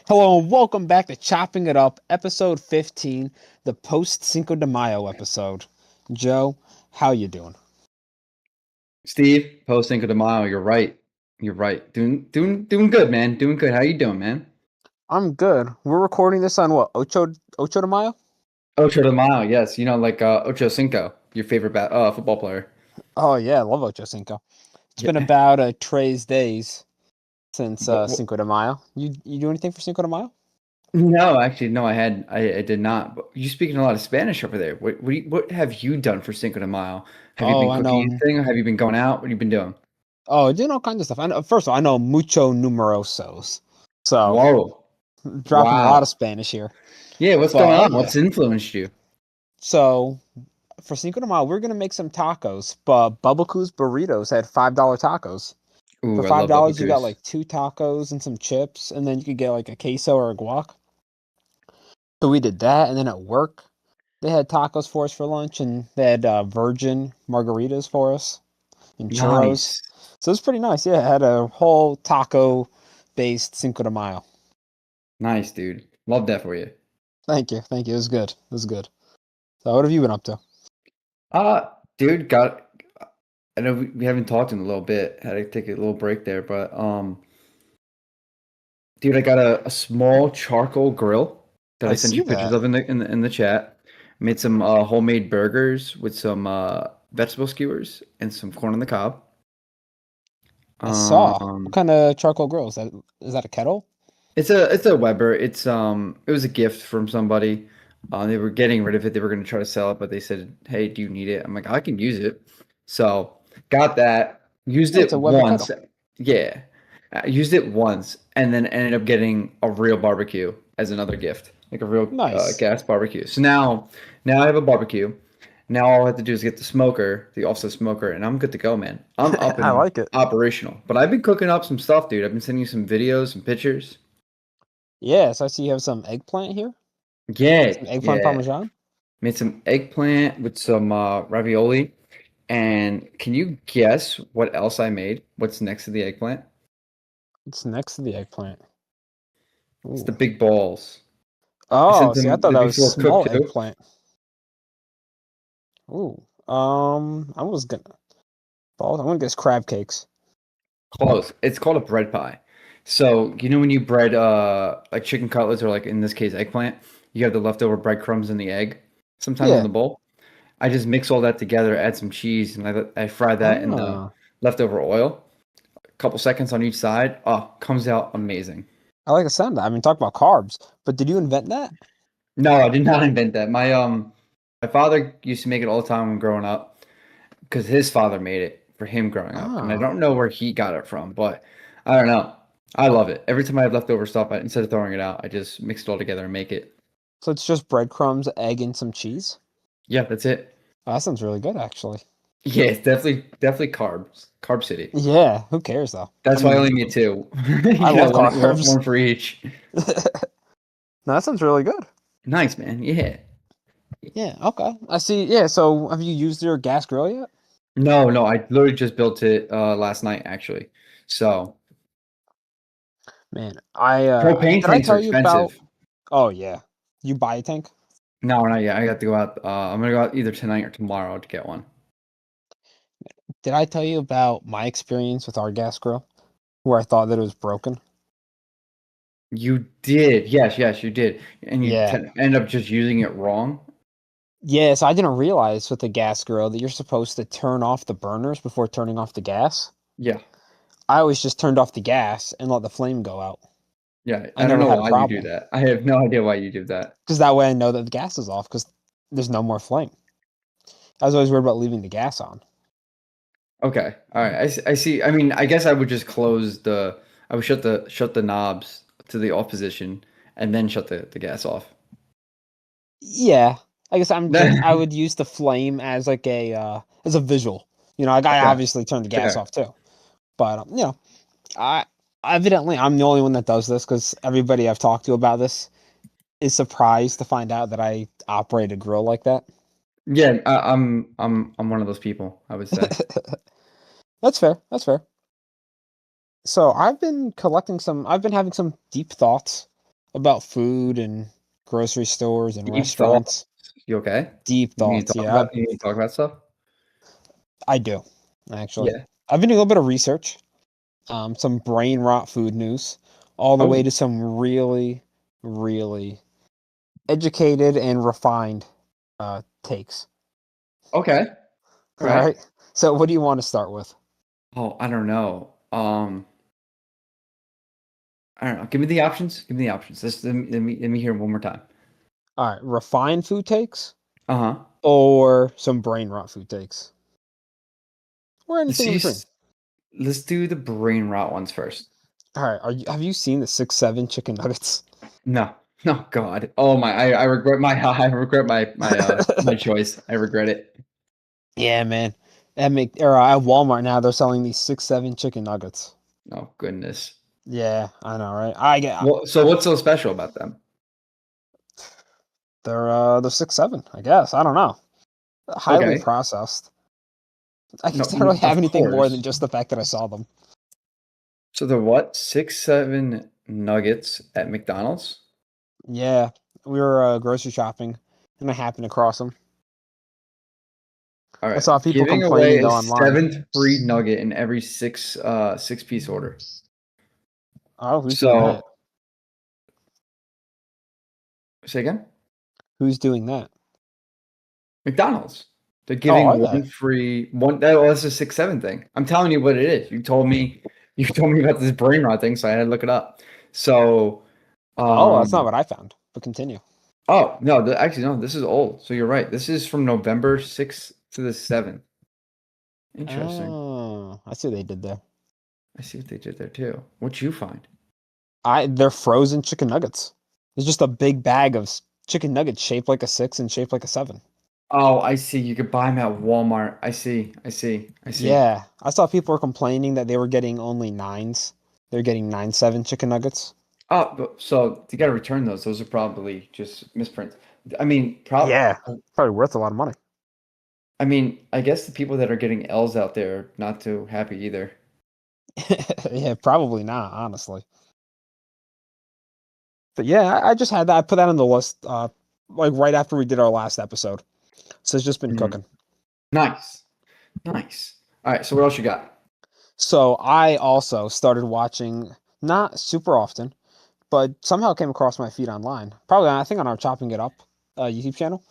Hello and welcome back to Chopping It Up, episode 15, the post Cinco de Mayo episode. Joe, how you doing? Steve, post Cinco de Mayo. You're right. You're right. Doing good, man. Doing good. How you doing, man? I'm good. We're recording this on what, Ocho de Mayo? Ocho de Mayo. Yes, like Ocho Cinco, your favorite football player. Oh yeah, I love Ocho Cinco. It's been Yeah. about Trey's days since What? Cinco de Mayo. You do anything for Cinco de Mayo? No, actually, no. I did not. But you speaking a lot of Spanish over there. What have you done for Cinco de Mayo? Have you Oh, been I cooking know. anything? Have you been going out? What have you been doing? Oh, doing all kinds of stuff. I know, first of all, I know mucho numerosos. So, Whoa. dropping a lot of Wow. Spanish here. Yeah. What's going But on? yeah. What's influenced you? So, for Cinco de Mayo, we're gonna make some tacos. But Bubbakoo's Burritos had $5 tacos. For Ooh, I five love Bubba dollars, you got Goose. like two tacos and some chips, and then you could get like a queso or a guac. So we did that, and then at work, they had tacos for us for lunch, and they had virgin margaritas for us and churros. Nice. So it was pretty nice. Yeah, I had a whole taco-based Cinco de Mayo. Nice, dude. Love that for you. Thank you, thank you. It was good. It was good. So what have you been up to? Uh, dude, got. I know we haven't talked in a little bit. Had to take a little break there, but dude, I got a small charcoal grill that I I sent see you pictures that. of in the chat. Made some homemade burgers with some vegetable skewers and some corn on the cob. I saw. What Um, kind of charcoal grill is that? Is that a kettle? it's a Weber. It was a gift from somebody. They were getting rid of it. They were going to try to sell it, but they said, "Hey, do you need it?" I'm like, "I can use it." So got that. Used Yeah, it's it a Weber once. kettle. Yeah, I used it once, and then ended up getting a real barbecue as another gift, like a real Nice. gas barbecue. So now I have a barbecue. Now all I have to do is get the smoker, the offset smoker, and I'm good to go, man. I'm up I and like it. operational. But I've been cooking up some stuff, dude. I've been sending you some videos, some pictures. Yes, I see you have some eggplant here. Yeah, Some eggplant yeah. parmesan. Made some eggplant with some ravioli. And can you guess what else I made? What's next to the eggplant? It's next to the eggplant. It's the Ooh. big balls. I Oh, sent see, I them thought that was before cooked small too. eggplant. Ooh. I was gonna balls. I'm gonna guess crab cakes. Close. It's called a bread pie. So you know when you bread like chicken cutlets or like in this case eggplant, you have the leftover breadcrumbs in the egg, sometimes in Yeah. the bowl. I just mix all that together, add some cheese, and I fry that in the Ah. leftover oil. A couple seconds on each side. Oh, comes out amazing. I like the sound of that. I mean, talk about carbs. But did you invent that? No, I did not invent that. My father used to make it all the time when growing up because his father made it for him growing up, and I Ah. don't know where he got it from, but I don't know. I love it. Every time I have leftover stuff, instead of throwing it out, I just mix it all together and make it. So it's just breadcrumbs, egg, and some cheese? Yeah, that's it. Oh, that sounds really good, actually. Yeah, it's definitely carbs, Carb City. Yeah, who cares though? I That's why I mean, only made two. I love One, carbs. one for each. No, that sounds really good. Nice, man. Yeah. Yeah, okay. I see. Yeah, so have you used your gas grill yet? No, no, I literally just built it last night actually. So Man, propane did I tanks are tell you about? expensive. Oh yeah, you buy a tank? No, not yet. I got to go out. I'm gonna go out either tonight or tomorrow to get one. Did I tell you about my experience with our gas grill, where I thought that it was broken? You did, yes, you did, and you Yeah, end up just using it wrong. yeah. So I didn't realize with the gas grill that you're supposed to turn off the burners before turning off the gas. Yeah, I always just turned off the gas and let the flame go out. yeah. I I don't never know had a why you do problem that. I have no idea why you do that. because that way I know that the gas is off because there's no more flame. I was always worried about leaving the gas on. Okay, all right. I see. I mean, I guess I would just close the. I would shut the knobs to the off position and then shut the gas off. Yeah, I guess I would use the flame as like a as a visual. I Okay, obviously turned the gas fair. off too, but I evidently I'm the only one that does this because everybody I've talked to about this is surprised to find out that I operate a grill like that. Yeah, I'm one of those people. I would say. That's fair. That's fair. So I've been collecting some. I've been having some deep thoughts about food and grocery stores and Deep thoughts. restaurants. You okay? Deep You need to thoughts. talk Yeah, about you need to talk about stuff? I do, actually. Yeah. I've been doing a little bit of research, some brain rot food news, all the way Oh, to some really, really educated and refined takes. okay. All All right. right. So, what do you want to start with? Oh, I don't know. I don't know. Give me the options. Give me the options. Let me hear 'em one more time. All right, refined food takes Uh-huh. or some brain rot food takes or Let's anything in between. use let's do the brain rot ones first. All right, have you seen the 6-7 chicken nuggets? No. No, God. Oh my, I regret my I regret my choice. I regret it. Yeah, man. At Walmart now they're selling these 6-7 chicken nuggets. Oh goodness. Yeah, I know, right? I get Well, so what's so special about them? they're 6-7, I guess. I don't know. Highly Okay. processed. I No, guess I don't really have of anything more than course. just the fact that I saw them. So they're what? 6, 7 nuggets at McDonald's? Yeah, we were grocery shopping and I happened across them. All I right. saw people Giving complaining away though a online. seventh free nugget in every six-piece order. Oh, who's doing that? So say again? Who's doing that? McDonald's. They're Oh, giving are they? one free one. That was a 6-7 thing. I'm telling you what it is. You told me about this brain rot thing, so I had to look it up. So, Oh, that's not um, what I found. But continue. oh no, actually no, this is old. So you're right. This is from November 6th to the 7th. Interesting. Oh, I see what they did there. I see what they did there too. What'd you find? They're frozen chicken nuggets. It's just a big bag of chicken nuggets shaped like a 6 and shaped like a 7. Oh, I see. You could buy them at Walmart. I see. I see. I see. Yeah, I saw people were complaining that they were getting only 9s. They're getting 9-7 chicken nuggets. Oh, so you got to return those. Those are probably just misprints. I mean, Yeah, probably worth a lot of money. I guess the people that are getting L's out there are not too happy either. Yeah, probably not, honestly. But yeah, I just had that. I put that on the list, like right after we did our last episode. So it's just been Mhm. cooking. Nice. Nice. All right. So what else you got? So I also started watching, not super often, but somehow came across my feed online. Probably, I think on our Chopping It Up YouTube channel.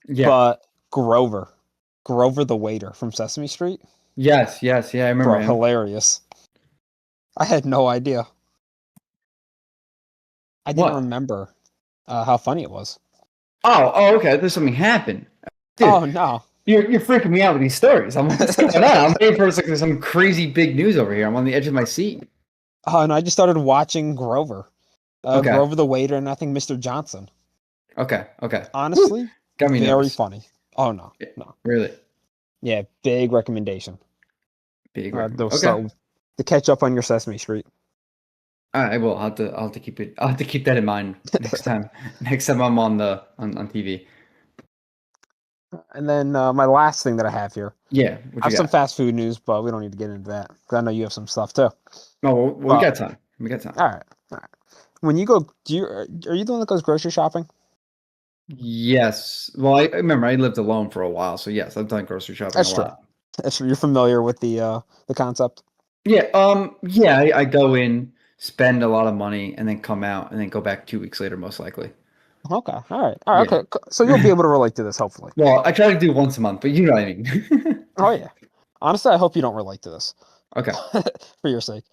Yeah. But Grover, Grover the waiter from Sesame Street, Yes. Yes. Yeah. I remember bro, him. hilarious. I had no idea. I didn't What? remember how funny it was. Oh. Oh. Okay. There's something happened, dude. Oh no. You're freaking me out with these stories. I'm like, what's going on? I'm waiting for like some crazy big news over here. I'm on the edge of my seat. Oh, and I just started watching Grover, Okay. Grover the waiter, and I think Mr. Johnson. Okay. Okay. Woo. Honestly, Got me very nervous. funny. Oh no, Yeah, no. really Yeah, big recommendation. big recommend. They'll Okay. start to catch up on your Sesame Street. I will. I'll have to keep it. I'll have to keep that in mind next time. Next time I'm on TV. And then my last thing that I have here, Yeah. What I you have some got? fast food news, but we don't need to get into that because I know you have some stuff too. No, we But got time. We got time. all right, all right. When you go, are you the one that goes grocery shopping? Yes. Well, I remember I lived alone for a while, so yes, I've done grocery shopping a That's true. lot. That's true. You're familiar with the concept. Yeah. Yeah. I go in, spend a lot of money, and then come out, and then go back 2 weeks later, most likely. Okay. All right. Yeah. Okay. So you'll be able to relate to this, hopefully. Well, I try to do once a month, but you know what I mean. Oh yeah. Honestly, I hope you don't relate to this Okay. for your sake.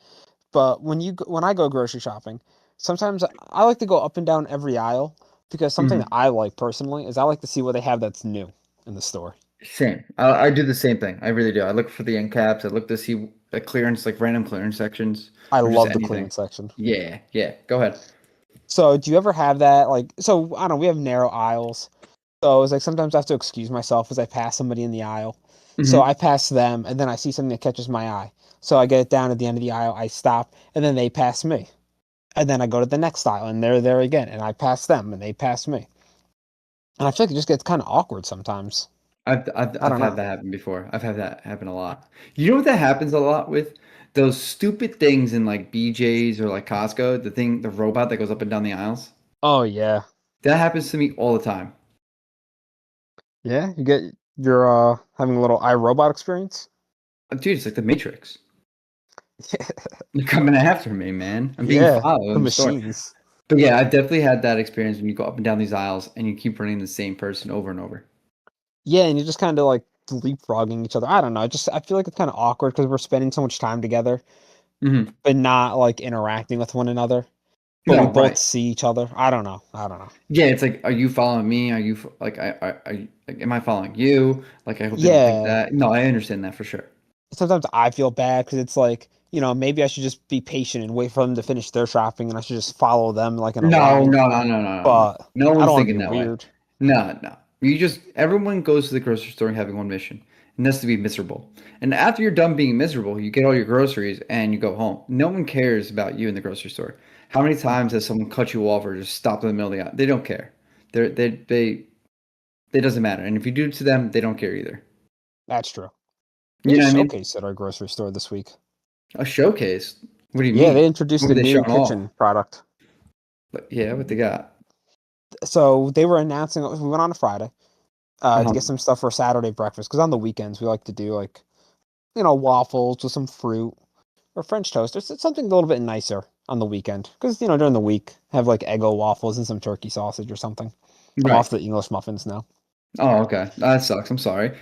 But when I go grocery shopping, sometimes I like to go up and down every aisle because something that Mhm. I like personally is I like to see what they have that's new in the store. Same. I do the same thing. I really do. I look for the end caps. I look to see the clearance, like random clearance sections, I or just love the anything. clearance section. Yeah. Yeah. Go ahead. So do you ever have that so I don't know, we have narrow aisles. So it's like sometimes I have to excuse myself as I pass somebody in the aisle. So Hmm. I pass them and then I see something that catches my eye. So I get it down at the end of the aisle, I stop, and then they pass me. And then I go to the next aisle and they're there again and I pass them and they pass me. And I feel like it just gets kind of awkward sometimes. I've I I've don't had know. that happen before. I've had that happen a lot. You know what that happens a lot with? those stupid things in like BJ's or like Costco, the robot that goes up and down the aisles. Oh yeah, That happens to me all the time. yeah. You're having a little iRobot experience. Dude, it's like the Matrix. You're coming after me, man. I'm being Yeah, followed the in the store. machines. But yeah, I've definitely had that experience when you go up and down these aisles and you keep running the same person over and over. Yeah, and you're just kind of like leapfrogging each other. I don't know. I feel like it's kind of awkward because we're spending so much time together, Hmm. but not like interacting with one another. But we No, both right. see each other. I don't know. I don't know. Yeah, it's like, are you following me? Are you like, like, am I following you? Like, I hope they don't think Yeah. that. No, I understand that for sure. Sometimes I feel bad because it's like, maybe I should just be patient and wait for them to finish their shopping and I should just follow them like in a No, line. no, no, no, no, no, no. But No I one's don't want to thinking be that way. weird. No, no. Everyone goes to the grocery store having one mission, and that's to be miserable. And after you're done being miserable, you get all your groceries and you go home. No one cares about you in the grocery store. How many times has someone cut you off or just stopped in the middle of the aisle? They don't care. They it doesn't matter. And if you do it to them, they don't care either. That's true. We You had a know what I mean? showcase at our grocery store this week. A showcase. What do you Yeah, they mean? What introduced were a they new showing off? kitchen product. But yeah, what they got? So they were announcing, we went on a Friday to Uh-huh. get some stuff for Saturday breakfast because on the weekends we like to do like, waffles with some fruit or French toast. It's something a little bit nicer on the weekend because, during the week, have like Eggo waffles and some turkey sausage or something. I'm Right. off the English muffins now. Oh, okay. That sucks. I'm sorry.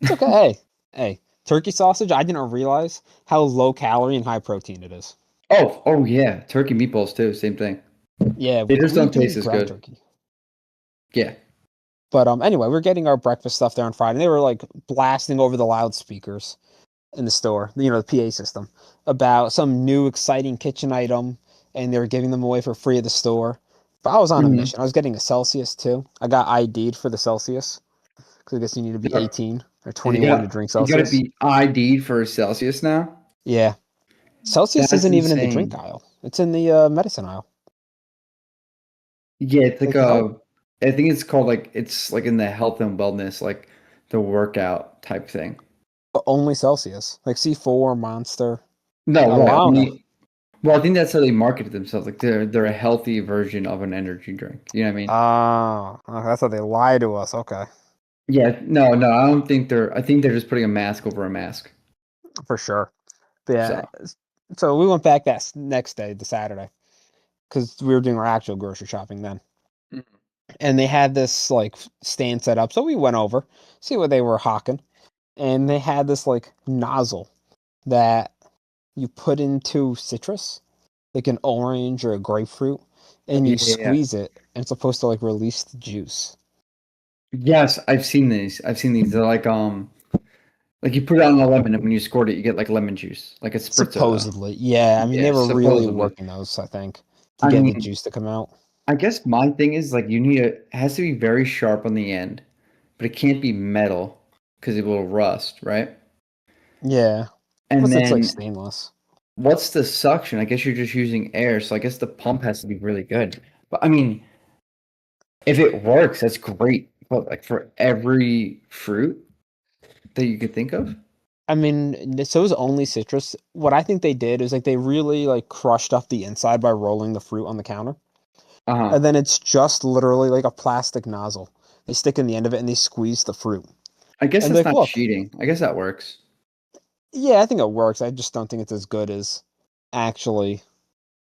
It's okay. Hey, turkey sausage. I didn't realize how low calorie and high protein it is. Oh yeah. Turkey meatballs too. Same thing. Yeah, They just we don't do taste as ground good. turkey. Yeah. But anyway, we're getting our breakfast stuff there on Friday. They were like blasting over the loudspeakers in the store, the PA system, about some new exciting kitchen item, and they were giving them away for free at the store. But I was on a Hmm. mission. I was getting a Celsius too. I got ID'd for the Celsius because I guess you need to be 18 or You 21 to got drink you got to Celsius. be ID'd for Celsius now. Yeah, Celsius That's isn't even in the drink insane. aisle. It's in the medicine aisle. Yeah, it's like Like how? I think it's called like it's like in the health and wellness, like the workout type thing. But only Celsius. Like C4, Monster. No, right. I don't know. Only well, I think that's how they market themselves. Like they're a healthy version of an energy drink. You know what I mean? Ah, that's how they lie to us. Okay, Yeah. No, no. I don't think they're. I think they're just putting a mask over a mask. for sure. But So. yeah, so we went back that next day, the Saturday, because we were doing our actual grocery shopping then. Mhm. And they had this like stand set up. So we went over, see what they were hawking. And they had this like nozzle that you put into citrus, like an orange or a grapefruit, Oh, and yeah, you yeah, yeah. squeeze it, and it's supposed to like release the juice. Yes, I've seen these. I've seen these. They're like you put it on a lemon, and when you squirt it, you get like lemon juice, like a spritzer. Supposedly. Yeah, I mean they Yeah, were really supposedly. working those, I think, to I get the mean, juice to come out. I guess my thing is like it has to be very sharp on the end, but it can't be metal because it will rust, right? Yeah. And Unless it's like then stainless. what's the suction? I guess you're just using air, so I guess the pump has to be really good. But I mean, if it works, that's great. But like for every fruit that you could think of? I mean, so it was only citrus. What I think they did is like they really like crushed up the inside by rolling the fruit on the counter. Uh-huh. And then it's just literally like a plastic nozzle. They stick in the end of it and they squeeze the fruit. I guess And that's like, not look, cheating. I guess that works. yeah, I think it works. I just don't think it's as good as actually,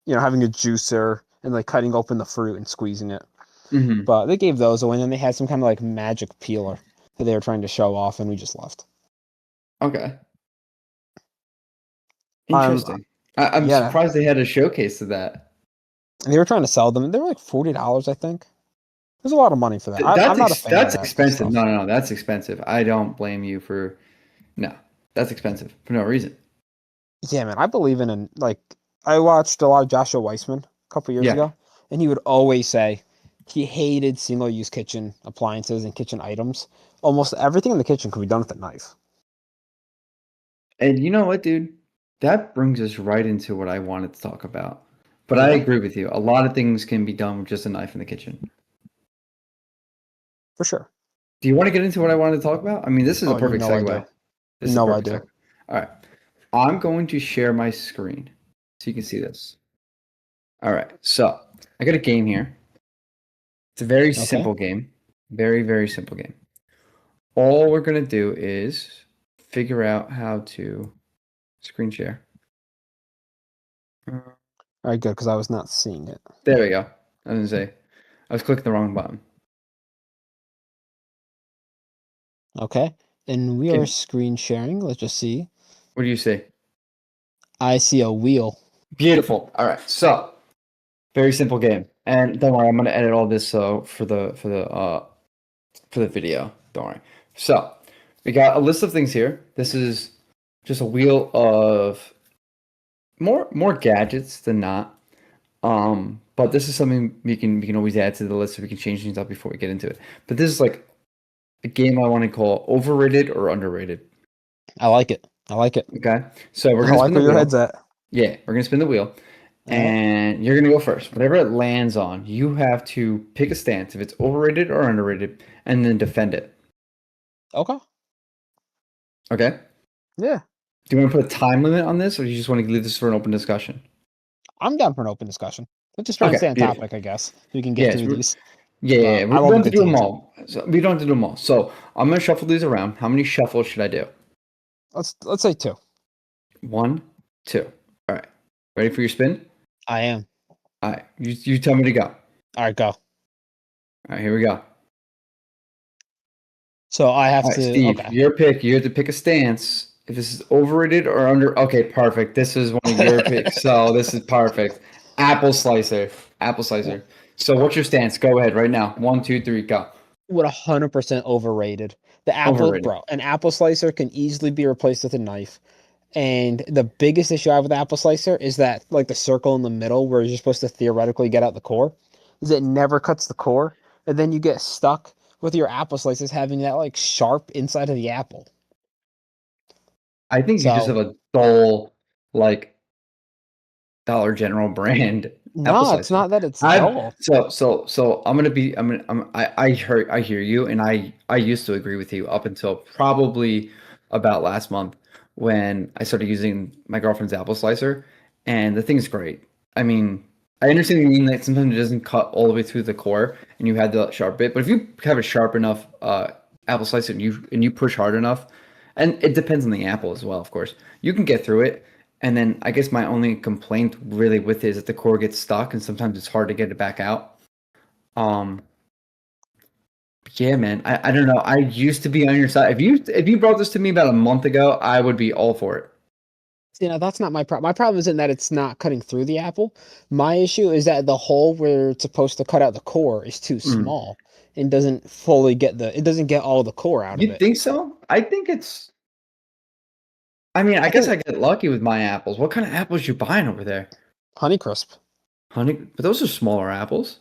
having a juicer and like cutting open the fruit and squeezing it. Hmm. But they gave those away and then they had some kind of like magic peeler that they were trying to show off and we just left. Okay. Um, Interesting. I'm yeah, surprised they had a showcase of that. they were trying to sell them. They were like $40, I think. There's a lot of money for that. I'm not a fan of That's that expensive. stuff. No, no, no, that's expensive. I don't blame you for no. That's expensive for no reason. Yeah, man, I believe in like I watched a lot of Joshua Weissman a couple years Yeah. ago, and he would always say he hated single-use kitchen appliances and kitchen items. Almost everything in the kitchen could be done with a knife. And you know what, dude? That brings us right into what I wanted to talk about. But I Yeah, agree with you. A lot of things can be done with just a knife in the kitchen. for sure. Do you want to get into what I wanted to talk about? I mean, this is a Oh, you perfect know I segue. do. This is a No, I perfect do. segue. All right. I'm going to share my screen so you can see this. All right, so I got a game here. It's a very Okay. simple game. Very, very simple game. All we're going to do is figure out how to screen share. All right, good, because I was not seeing it. There we go. I was gonna say, I was clicking the wrong button. Okay. And we are Can, screen sharing. Let's just see. what do you say? I see a wheel. Beautiful. All right, so very simple game. And don't worry, I'm gonna edit all this so for the video. Don't worry. So we got a list of things here. This is just a wheel of more gadgets than not. But this is something we can always add to the list so we can change things up before we get into it. But this is like a game I want to call overrated or underrated. I like it. I like it. Okay. So we're I gonna like spin the where your wheel. head's at. Yeah, we're gonna spin the wheel. All right. And you're gonna go first. Whatever it lands on, you have to pick a stance if it's overrated or underrated, and then defend it. Okay. Okay? Yeah. Do you want to put a time limit on this, or do you just want to leave this for an open discussion? I'm down for an open discussion. Let's just try and Okay, stay on beautiful. topic, I guess. We can get Yes, through these. yeah, yeah, yeah. But We I don't love a have to good do them tangent. all. So we don't have to do them all. So I'm gonna shuffle these around. How many shuffles should I do? Let's say 2. One, two. All right. Ready for your spin? I am. All right. You tell me to go. All All right, go. right, here we go. So I have All right, to. Steve, Okay. your pick. You have to pick a stance. If this is overrated or under, okay, perfect. This is one of your picks, so this is perfect. Apple slicer, apple slicer. So, what's your stance? Go ahead right now. One, two, three, go. Would 100% overrated. The apple, Overrated. bro, an apple slicer can easily be replaced with a knife. And the biggest issue I have with the apple slicer is that, like, the circle in the middle where you're supposed to theoretically get out the core, is it never cuts the core. And then you get stuck with your apple slices having that, like, sharp inside of the apple. I think you just So, have a dull, like Dollar General brand apple no, it's slicer. not that it's I dull. so I'm gonna be I hear you, and I used to agree with you up until probably about last month when I started using my girlfriend's apple slicer, and the thing's great. I mean, I understand you mean that sometimes it doesn't cut all the way through the core, and you had the sharp bit, but if you have a sharp enough apple slicer and you push hard enough, and it depends on the apple as well, of course, you can get through it. And then I guess my only complaint really with it is that the core gets stuck and sometimes it's hard to get it back out. Um, yeah, man, I don't know. I used to be on your side. If you brought this to me about a month ago, I would be all for it. You know, that's not my problem. My problem isn't that it's not cutting through the apple. My issue is that the hole where it's supposed to cut out the core is too Mm. small and doesn't fully get it doesn't get all the core out of You it. think so? I think it's. I mean, I I guess think I get lucky with my apples. What kind of apples you buying over there? Honeycrisp. Honey, but those are smaller apples.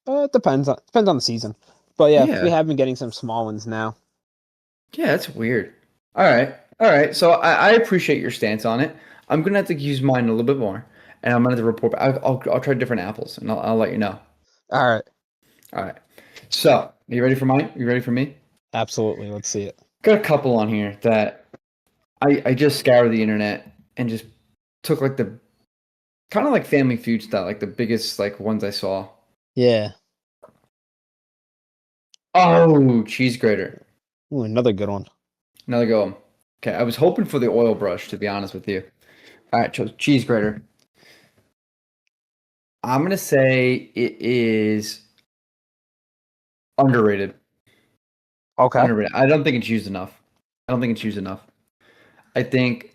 It depends on the season. But yeah, we Yeah, have been getting some small ones now. yeah, that's weird. All right. So I appreciate your stance on it. I'm gonna have to use mine a little bit more, and I'm gonna have to report back. I'll try different apples, and I'll let you know. All right. All right. So, you ready for mine? You ready for me? Absolutely. Let's see it. Got a couple on here that I just scoured the internet and just took like the kind of like Family Feud style, like the biggest like ones I saw. Yeah. Oh, cheese grater. Ooh, another good one. Another go. Okay, I was hoping for the oil brush to be honest with you. All right, so cheese grater. I'm gonna say it is underrated. Okay. Underrated. I don't think it's used enough. I don't think it's used enough. I think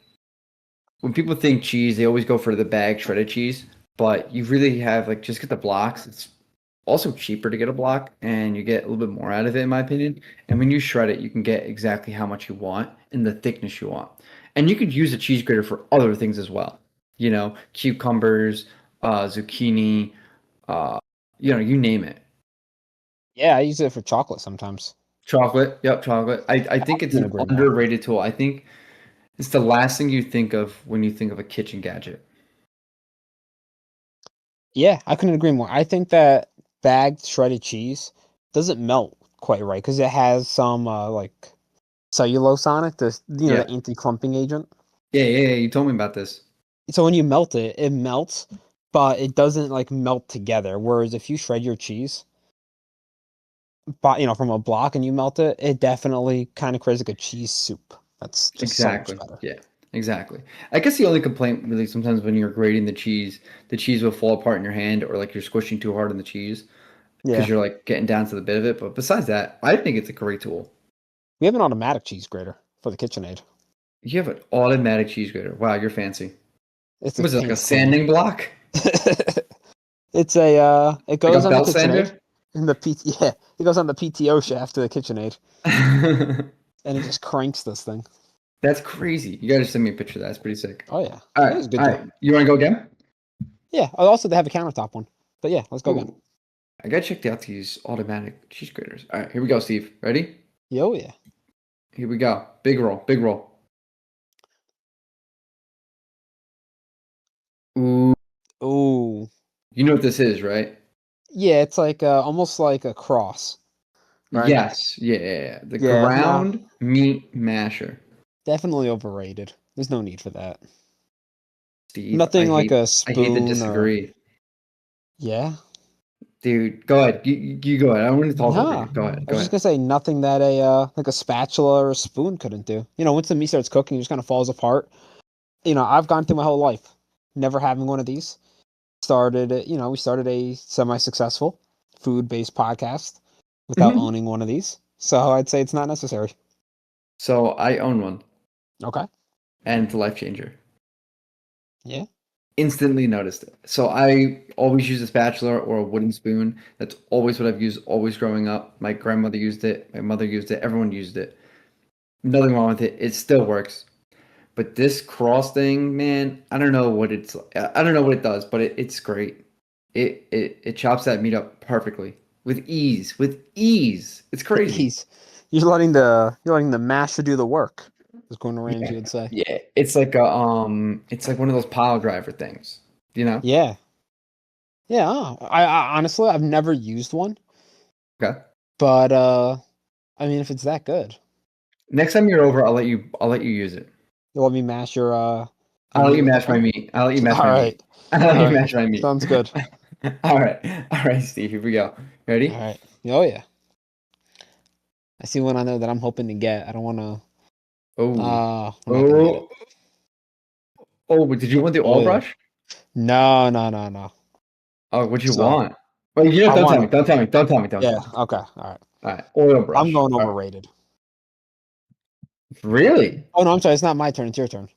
when people think cheese, they always go for the bag shredded cheese, but you really have like just get the blocks. It's also cheaper to get a block and you get a little bit more out of it in my opinion. And when you shred it, you can get exactly how much you want and the thickness you want. And you could use a cheese grater for other things as well. You know, cucumbers, zucchini, uh, you name it. Yeah, I use it for chocolate sometimes. Chocolate, yep, chocolate. I I think it's couldn't an agree more. underrated tool. I think it's the last thing you think of when you think of a kitchen gadget. Yeah, I couldn't agree more. I think that bagged shredded cheese doesn't melt quite right because it has some like cellulose on it, the Yeah. the anti-clumping agent. Yeah. You told me about this. So when you melt it, it melts, but it doesn't like melt together. Whereas if you shred your cheese, but from a block and you melt it, it definitely kind of creates like a cheese soup. That's just so much Exactly. better. Yeah. Exactly. I guess the only complaint really sometimes when you're grating the cheese will fall apart in your hand, or like you're squishing too hard on the cheese because Yeah. you're like getting down to the bit of it. But besides that, I think it's a great tool. We have an automatic cheese grater for the KitchenAid. You have an automatic cheese grater. Wow, you're fancy. It's a Was it like pain a to clean. sanding block? It Like goes a on the belt KitchenAid. sander? And yeah, it goes on the PTO shaft to the KitchenAid. And it just cranks this thing. That's crazy. You gotta send me a picture of that. That's pretty sick. Oh yeah. All It right, was a good all deal. right. You want to go again? Yeah. Also they have a countertop one. But yeah, let's go again. Ooh, I gotta check out these automatic cheese graters. All right, here we go, Steve. Ready? Yo yeah. Here we go. Big roll, big roll. Ooh, Ooh. you know what this is, right? Yeah, it's like almost like a cross, right? Yes, yeah. The Yeah, nah. ground meat masher. Definitely overrated. There's no need for that. Steve, Nothing like a I hate to spoon or disagree. yeah. Dude, go ahead. You go ahead. I don't want to talk over Nah. you. Go ahead. I Go was just ahead. gonna say nothing that a like a spatula or a spoon couldn't do. Once the meat starts cooking, it just kind of falls apart. I've gone through my whole life never having one of these. We started a semi-successful food-based podcast without Mhm. owning one of these. So I'd say it's not necessary. So I own one, Okay. and it's a life changer. Yeah. Instantly noticed it. So I always use a spatula or a wooden spoon. That's always what I've used, always growing up. My grandmother used it, my mother used it, everyone used it. Nothing wrong with it. It still works. But this cross thing, man, I don't know what it does, but it's great. It chops that meat up perfectly with ease, with ease. It's crazy. He's you're letting the masher do the work, as Gordon Yeah. Ramsay would say. Yeah. It's like one of those pile driver things, you know? Yeah. Yeah. I honestly I've never used one, Okay. but I mean if it's that good, Next time you're over, I'll let you use it. you let me mash your I'll let meat you with the mash my thing. meat. I'll let you mash All my right. meat. I'll let All you right. mash my meat. Sounds good. All right. All right, Steve, here we go. All Ready? right. Oh yeah. I see one on there that I'm hoping to get. I don't want to. Oh. I'm not gonna get it. Oh. Oh, but did you want the Oh oil yeah. brush? No, no, no, no. Oh, what you So want? Oh, you know, I don't tell want me. to. Don't tell me. Don't tell me. Don't Yeah. tell me. Okay. All right. All right. Oil I'm brush. going All right. overrated. Really? Oh no, I'm sorry. It's not my turn. It's your turn.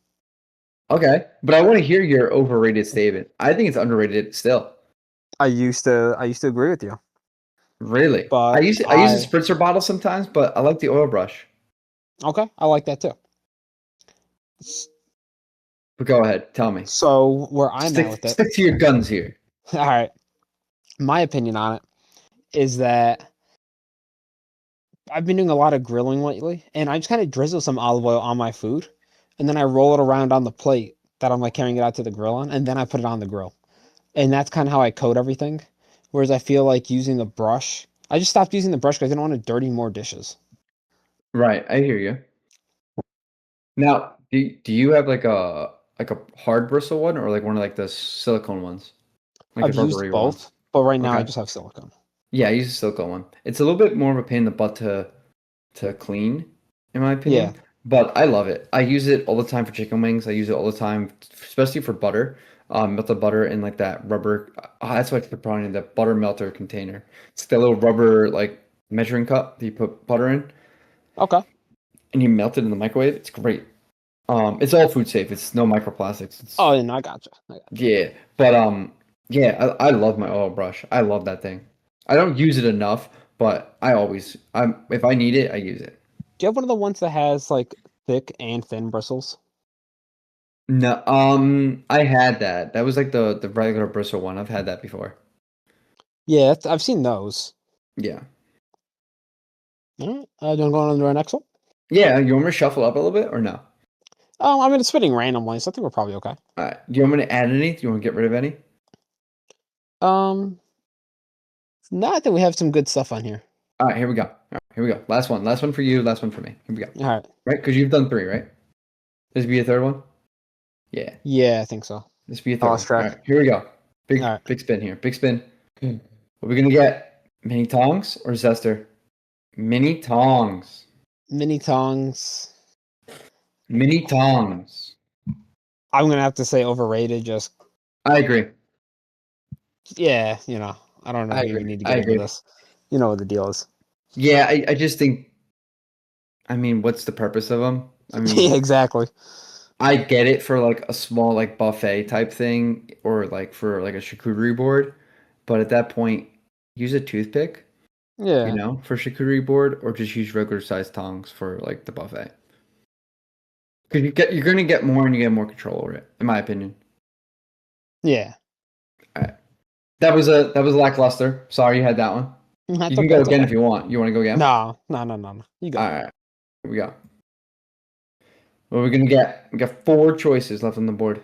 Okay. But I want to hear your overrated statement. I think it's underrated still. I used to agree with you, Really. but I use a spritzer bottle sometimes, but I like the oil brush. okay. I like that too. But go ahead. Tell me. So where I'm at with it, Stick to your guns here. all right. My opinion on it is that I've been doing a lot of grilling lately, and I just kind of drizzle some olive oil on my food, and then I roll it around on the plate that I'm like carrying it out to the grill on, and then I put it on the grill. And that's kind of how I coat everything. Whereas I feel like using a brush, I just stopped using the brush because I didn't want to dirty more dishes. Right. I hear you. Now, do you have like a hard bristle one or like one of like the silicone ones? Like the I've used rubbery ones? both, but right now I Okay. just have silicone. Yeah, I use a silicone one. It's a little bit more of a pain in the butt to clean, in my Yeah. opinion, but I love it. I use it all the time for chicken wings. I use it all the time, especially for butter. Melt the butter in like that rubber. That's what I keep on in the butter melter container. It's that little rubber like measuring cup that you put butter in, Okay. and you melt it in the microwave. It's great. It's all food safe. It's no microplastics. Oh, It's and I gotcha. I gotcha. yeah, but yeah, I love my oil brush. I love that thing. I don't use it enough, but I'm if I need it, I use it. Do you have one of the ones that has like thick and thin bristles? No, I had that. That was like the regular bristle one. I've had that before. Yeah, I've seen those. Yeah, All right. Do you want to go on to our next one? yeah. You want me to shuffle up a little bit or no? I mean, it's fitting randomly, so I think we're probably okay. All right. Do you want me to add any? Do you want to get rid of any? Um, no, I think we have some good stuff on here. All right, here we go. All right, here we go. Last one. Last one for you. Last one for me. Here we go. All right. Right? Because you've done three, right? This be a third one. Yeah, Yeah, I think so. this be a I third lost one. All track. right, here we go. All right. Big spin here. Big spin. What are we gonna get? Mini tongs or zester? Mini tongs. Mini tongs. Mini tongs. I'm gonna have to say overrated. Just I agree. yeah, I don't know I if we agree. even need to I get into agree. this. You know what the deal is. Yeah, I just think. I mean, what's the purpose of them? I Yeah, mean, exactly. I get it for like a small like buffet type thing or like for like a charcuterie board, but at that point, use a toothpick, Yeah, for charcuterie board, or just use regular sized tongs for like the buffet. Because you're gonna get more and you get more control over it, in my opinion. yeah. All right. That was lackluster. Sorry you had that one. You That's can okay. go It's again okay. if you want. You want to go again? No, no, no, no, no. You All go. right, here we go. What are we gonna get? We got four choices left on the board.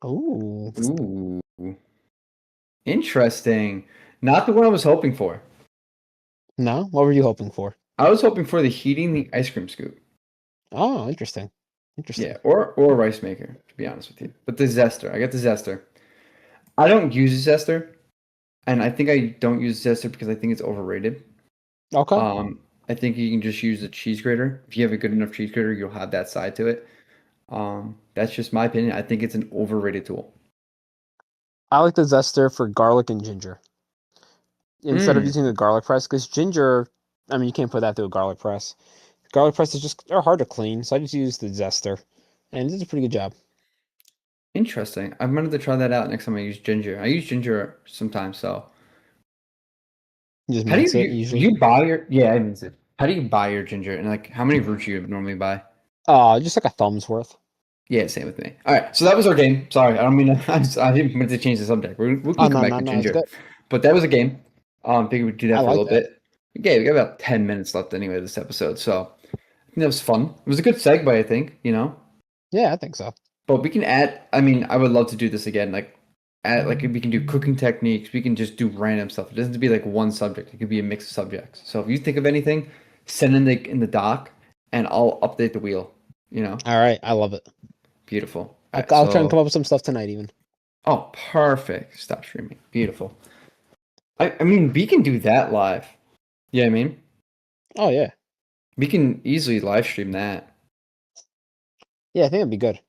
Ooh. Ooh, interesting. Not the one I was hoping for. No? What were you hoping for? I was hoping for the heating the ice cream scoop. Oh, interesting. Yeah, Interesting. or a rice maker, to be honest with you. But the zester, I got the zester. I don't use a zester, and I think I don't use zester because I think it's overrated. Okay. I think you can just use a cheese grater. If you have a good enough cheese grater, you'll have that side to it. That's just my opinion. I think it's an overrated tool. I like the zester for garlic and ginger instead of Mm, using a garlic press because ginger, I mean, you can't put that through a garlic press. Garlic presses they're hard to clean, so I just use the zester, and it does a pretty good job. interesting. I'm gonna have to try that out next time I use ginger. I use ginger sometimes, so You just how do mince it you usually. you buy your yeah, I mean it. How do you buy your ginger and like how many roots you normally buy? Just like a thumb's worth. Yeah, same with me. All right, so that was our game. Sorry, I don't mean to, I didn't mean to change the subject. We Oh can come no, back no, to no, it's ginger, good. but that was a game. Figured we'd do I that for a like little that. bit. Okay, we got about 10 minutes left anyway this episode, so I think that was fun. It was a good segue, I think. Yeah, I think so. But we can add. I mean, I would love to do this again. Like, add like we can do cooking techniques. We can just do random stuff. It doesn't have to be like one subject. It could be a mix of subjects. So if you think of anything, send in the doc, and I'll update the wheel. You know, All right, I love it. beautiful. All I'll, right, I'll try and so come up with some stuff tonight, even. oh, perfect. Stop streaming. Beautiful. I mean, we can do that live. Yeah, I mean, Oh yeah, we can easily live stream that. yeah. I think it'd be good.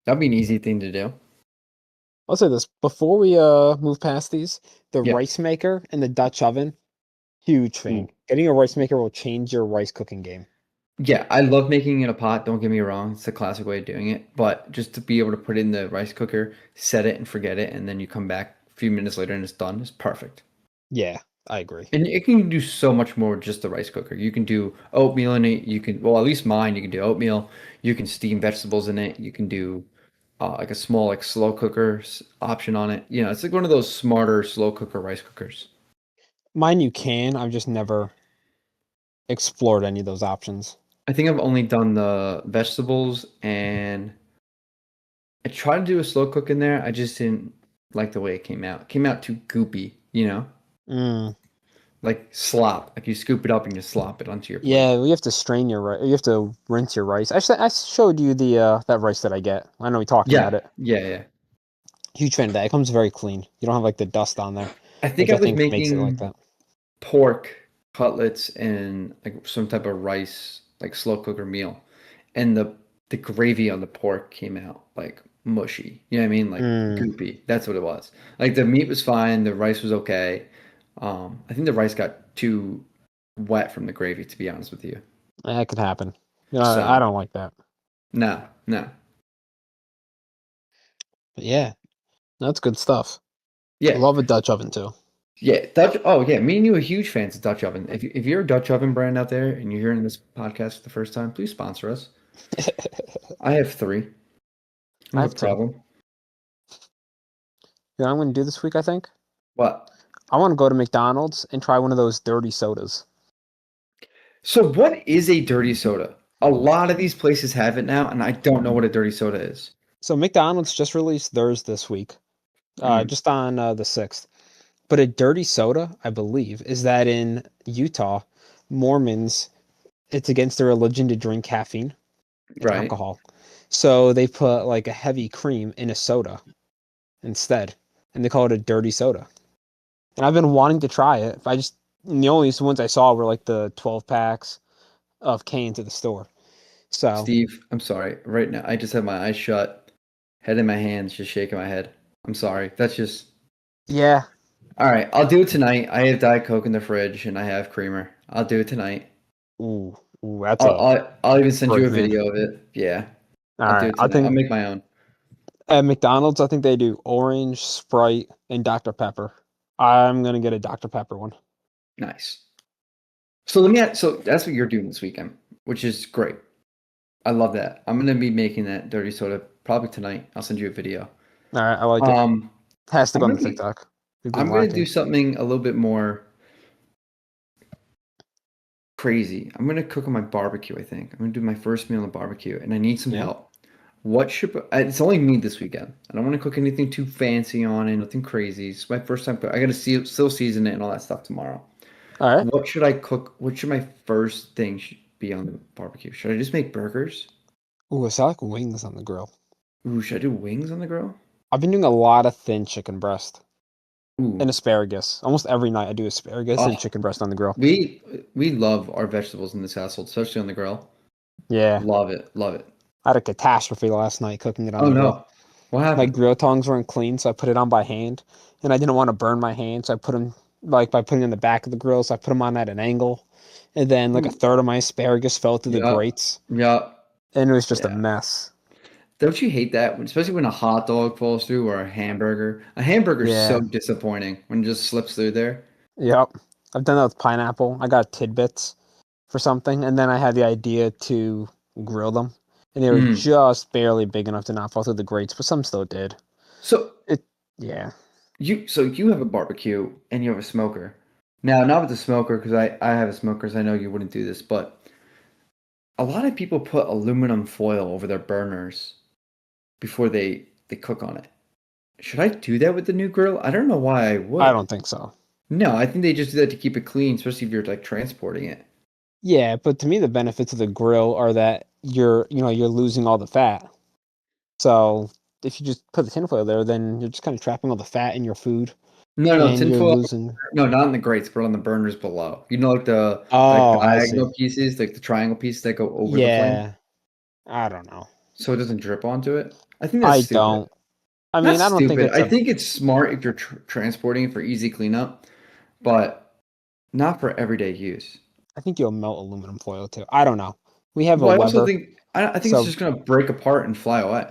That'd be an easy thing to do. I'll say this before we move past these. The Yeah. rice maker and the Dutch oven, huge fan. Ooh. Getting a rice maker will change your rice cooking game. Yeah, I love making it in a pot. Don't get me wrong; it's the classic way of doing it. But just to be able to put it in the rice cooker, set it and forget it, and then you come back a few minutes later and it's done, is perfect. Yeah, I agree. And it can do so much more with just the rice cooker. You can do oatmeal in it. You can, well, at least mine, you can do oatmeal. You can steam vegetables in it. You can do like a small like slow cooker option on it. It's like one of those smarter slow cooker rice cookers. Mine you can. I've just never explored any of those options. I think I've only done the vegetables and I tried to do a slow cook in there. I just didn't like the way it came out. It came out too goopy. Mm. Like slop. Like you scoop it up and you slop it onto your plate. Yeah, we have to strain your rice. You have to rinse your rice. Actually, I showed you the that rice that I get. I know we talked about Yeah, it. yeah, yeah. Huge fan of that. It comes very clean. You don't have like the dust on there, I think which I I was think makes it like making that. pork cutlets and like some type of rice, like slow cooker meal, and the gravy on the pork came out like mushy. You know what I mean? Like Mm, goopy. That's what it was. Like the meat was fine, the rice was okay. I think the rice got too wet from the gravy, to be honest with you. that could happen. I So don't like that. no, no. But yeah, that's good stuff. I Yeah. love a Dutch oven too. Yeah, Dutch. Oh, yeah. Me and you are huge fans of Dutch Oven. If you're a Dutch Oven brand out there and you're hearing this podcast for the first time, please sponsor us. I have three. I I have a have two. problem. You know what I'm going to do this week, I think? What? I want to go to McDonald's and try one of those dirty sodas. So, what is a dirty soda? A lot of these places have it now, and I don't know what a dirty soda is. So McDonald's just released theirs this week, Mm. just on the 6th. But a dirty soda, I believe, is that in Utah, Mormons, it's against their religion to drink caffeine. and Right. alcohol. So they put like a heavy cream in a soda instead, and they call it a dirty soda. And I've been wanting to try it. The only ones I saw were like the 12 packs of cans at the store. So Steve, I'm sorry. Right now, I just have my eyes shut, head in my hands, just shaking my head. I'm sorry. That's just yeah, all right. I'll do it tonight. I have Diet Coke in the fridge and I have creamer. I'll do it tonight. ooh, that's I'll a I'll, I'll even send you a break, man. video of it. Yeah, All I'll do right, it I tonight. I'll think make my own. at McDonald's, I think they do orange, Sprite, and Dr. Pepper. I'm gonna get a Dr. Pepper one. Nice. So let me ask, so that's what you're doing this weekend, which is great. I love that. I'm gonna be making that dirty soda probably tonight. I'll send you a video. All right, I like it. Um, Has to I'm go on gonna the be TikTok. We've been I'm gonna do lacking. something a little bit more crazy. I'm gonna cook on my barbecue, I think. I'm gonna do my first meal on the barbecue, and I need some Yeah. help. It's only me this weekend. I don't want to cook anything too fancy on it, nothing crazy. It's my first time. I gotta still season it and all that stuff tomorrow. All right. What should I cook? What should my first thing be on the barbecue? Should I just make burgers? Ooh, I saw like wings on the grill. Ooh, should I do wings on the grill? I've been doing a lot of thin chicken breast Ooh, and asparagus. Almost every night I do asparagus and oh, chicken breast on the grill. we we love our vegetables in this household, especially on the grill. Yeah. Love it, love it. I had a catastrophe last night cooking it on Oh the grill. no, what My happened? grill tongs weren't clean, so I put it on by hand, and I didn't want to burn my hand, so I put them like by putting them in the back of the grill, so I put them on at an angle, and then like a Ooh, third of my asparagus fell through the yeah, grates, yeah, and it was just a yeah. mess. Don't you hate that? Especially when a hot dog falls through or a hamburger. A hamburger's so Yeah. disappointing when it just slips through there. Yep. I've done that with pineapple. I got tidbits for something, and then I had the idea to grill them, and they were Mm. just barely big enough to not fall through the grates, but some still did. So It, yeah. you have a barbecue and you have a smoker. Now, not with the smoker because I have a smoker, so I know you wouldn't do this, but a lot of people put aluminum foil over their burners before they cook on it. Should I do that with the new grill? I don't know why I I would. don't think so. No, I think they just do that to keep it clean, especially if you're like transporting it. Yeah, but to me, the benefits of the grill are that you're losing all the fat. So if you just put the tinfoil there, then you're just kind of trapping all the fat in your food, No, no, and you're tinfoil. losing. No, not in the grates, but on the burners below. You know, like the Oh, I see. diagonal pieces, like the triangle pieces that go over the flame, Yeah, I don't know. so it doesn't drip onto it. I think that's I stupid. don't. I Not mean, I don't think stupid. it's I a. think it's smart if you're transporting it for easy cleanup, but not for everyday use. I think you'll melt aluminum foil too. I don't know. We have a Well, I also Weber, think I think it's so just gonna break apart and fly away.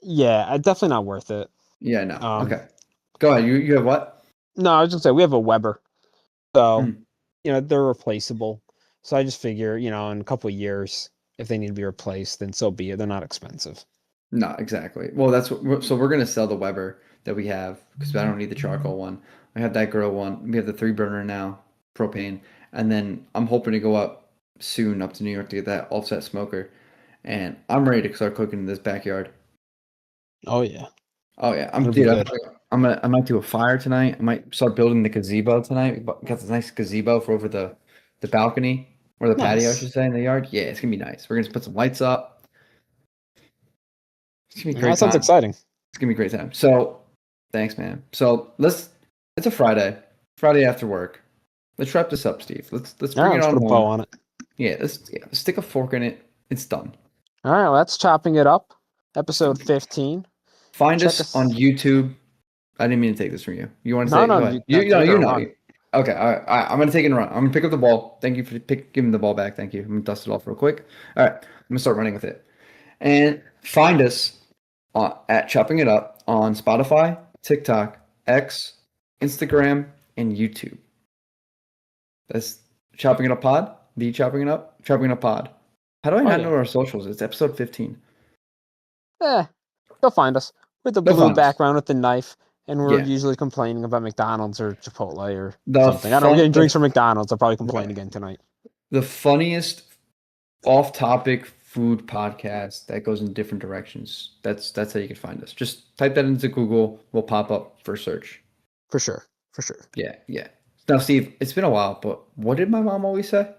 yeah, definitely not worth it. Yeah, no. Um, Okay, go ahead. You have what? no, I was just gonna say we have a Weber, so Mm. they're replaceable. So I just figure, in a couple of years, if they need to be replaced, then so be it. They're not expensive. No, exactly. Well, so we're gonna sell the Weber that we have because I don't need the charcoal one. I have that grill one. We have the three burner now, propane, and then I'm hoping to go up soon up to New York to get that offset smoker. And I'm ready to start cooking in this backyard. Oh yeah, Oh yeah, it'll be dude. good. I might do a fire tonight. I might start building the gazebo tonight. Got this nice gazebo for over the balcony or the patio, I Nice. should say, in the yard. Yeah, it's gonna be nice. We're gonna put some lights up. It's gonna be a great That sounds time. exciting. It's gonna be a great time. So, thanks, man. So let's. It's a Friday. Friday after work. Let's wrap this up, Steve. Let's All right, bring it let's put on a bow home. on it. Let's stick a fork in it. It's done. All right, well, that's chopping it up. Episode 15. Find Check us on us. YouTube. I didn't mean to take this from you. You want to No, say? no, Go ahead. no, You know. take it You or know. run. Okay. All right. I'm gonna take it and run. I'm gonna pick up the ball. Thank you for giving the ball back. Thank you. I'm gonna dust it off real quick. All right. I'm gonna start running with it. And find us at Chopping It Up on Spotify, TikTok, X, Instagram, and YouTube. That's Chopping It Up Pod. The Chopping It Up Pod. How do I Oh not yeah. know our socials? It's episode 15. Eh, you'll find us with the They'll blue find us. background with the knife, and we're Yeah. usually complaining about McDonald's or Chipotle or The something. I don't know. We're fun getting drinks from McDonald's. I'll probably complain right. again tonight. The funniest off-topic food podcast that goes in different directions. That's how you can find us. Just type that into Google. We'll pop up for search. For sure. For sure. Yeah. Now, Steve, it's been a while, but what did my mom always say?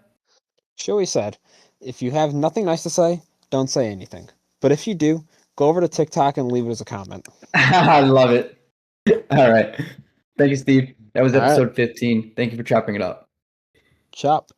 She always said, If you have nothing nice to say, don't say anything. But if you do, go over to TikTok and leave it as a comment. I love it. All right. Thank you, Steve. That was All right, episode 15. Thank you for chopping it up. chop.